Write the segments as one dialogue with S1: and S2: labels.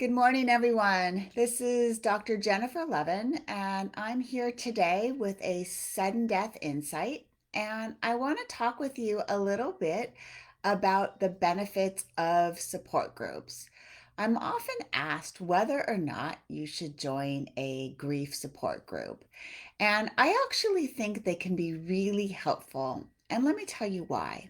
S1: Good morning, everyone. This is Dr. Jennifer Levin, and I'm here today with a sudden death insight. And I want to talk with you a little bit about the benefits of support groups. I'm often asked whether or not you should join a grief support group. And I actually think they can be really helpful. And let me tell you why.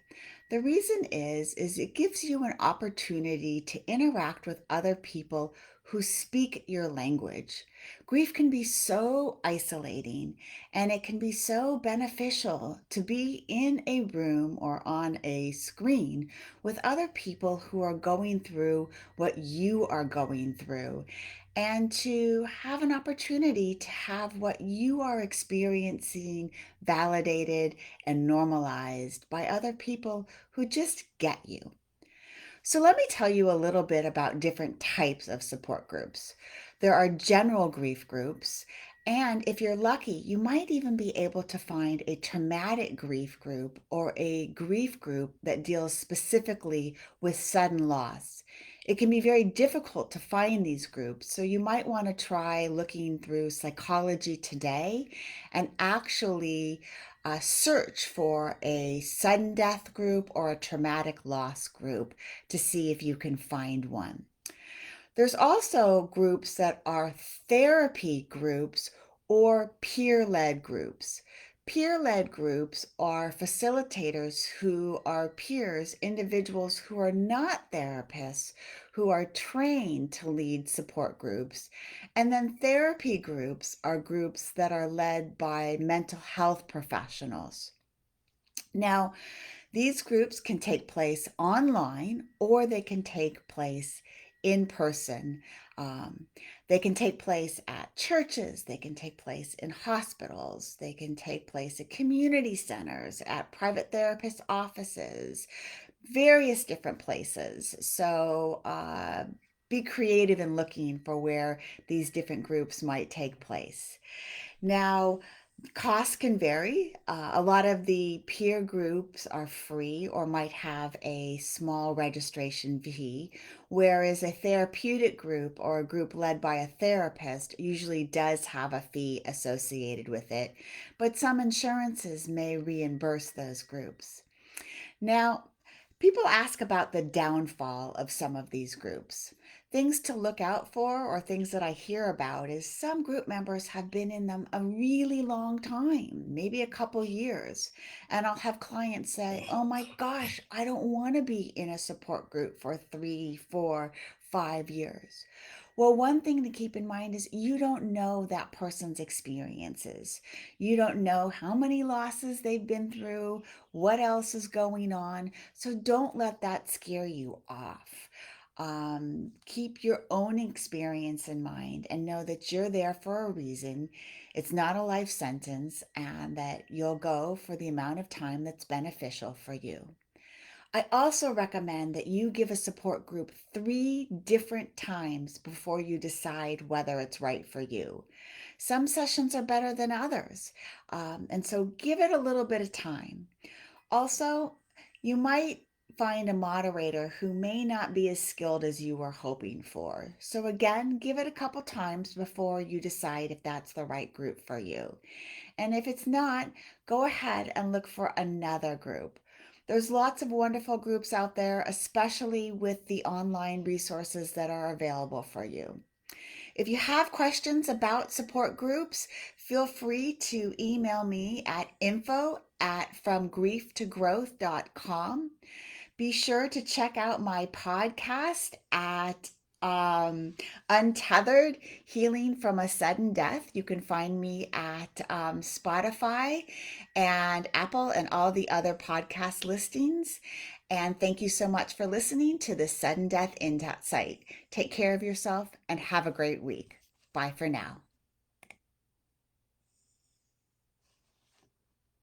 S1: The reason is it gives you an opportunity to interact with other people who speak your language. Grief can be so isolating, and it can be so beneficial to be in a room or on a screen with other people who are going through what you are going through, and to have an opportunity to have what you are experiencing validated and normalized by other people who just get you. So, let me tell you a little bit about different types of support groups. There are general grief groups, and if you're lucky, you might even be able to find a traumatic grief group or a grief group that deals specifically with sudden loss. It can be very difficult to find these groups, so you might want to try looking through Psychology Today and actually search for a sudden death group or a traumatic loss group to see if you can find one. There's also groups that are therapy groups or peer-led groups. Peer-led groups are facilitators who are peers, individuals who are not therapists, who are trained to lead support groups. And then therapy groups are groups that are led by mental health professionals. Now, these groups can take place online or they can take place in person. Um, they can take place at churches, they can take place in hospitals, they can take place at community centers, at private therapist offices, various different places. So be creative in looking for where these different groups might take place. Now, costs can vary. A lot of the peer groups are free or might have a small registration fee, whereas a therapeutic group or a group led by a therapist usually does have a fee associated with it, but some insurances may reimburse those groups. Now, people ask about the downfall of some of these groups. Things to look out for, or things that I hear about, is some group members have been in them a really long time, maybe a couple years. And I'll have clients say, oh my gosh, I don't want to be in a support group for 3, 4, 5 years. Well, one thing to keep in mind is you don't know that person's experiences. You don't know how many losses they've been through, what else is going on. So don't let that scare you off. Keep your own experience in mind and know that you're there for a reason. It's not a life sentence, and that you'll go for the amount of time that's beneficial for you. I also recommend that you give a support group 3 different times before you decide whether it's right for you. Some sessions are better than others, and so give it a little bit of time. Also, you might find a moderator who may not be as skilled as you were hoping for. So, again, give it a couple times before you decide if that's the right group for you. And if it's not, go ahead and look for another group. There's lots of wonderful groups out there, especially with the online resources that are available for you. If you have questions about support groups, feel free to email me at info@fromgrieftogrowth.com. Be sure to check out my podcast at Untethered Healing from a Sudden Death. You can find me at Spotify and Apple and all the other podcast listings. And thank you so much for listening to the Sudden Death Insight. Take care of yourself and have a great week. Bye for now.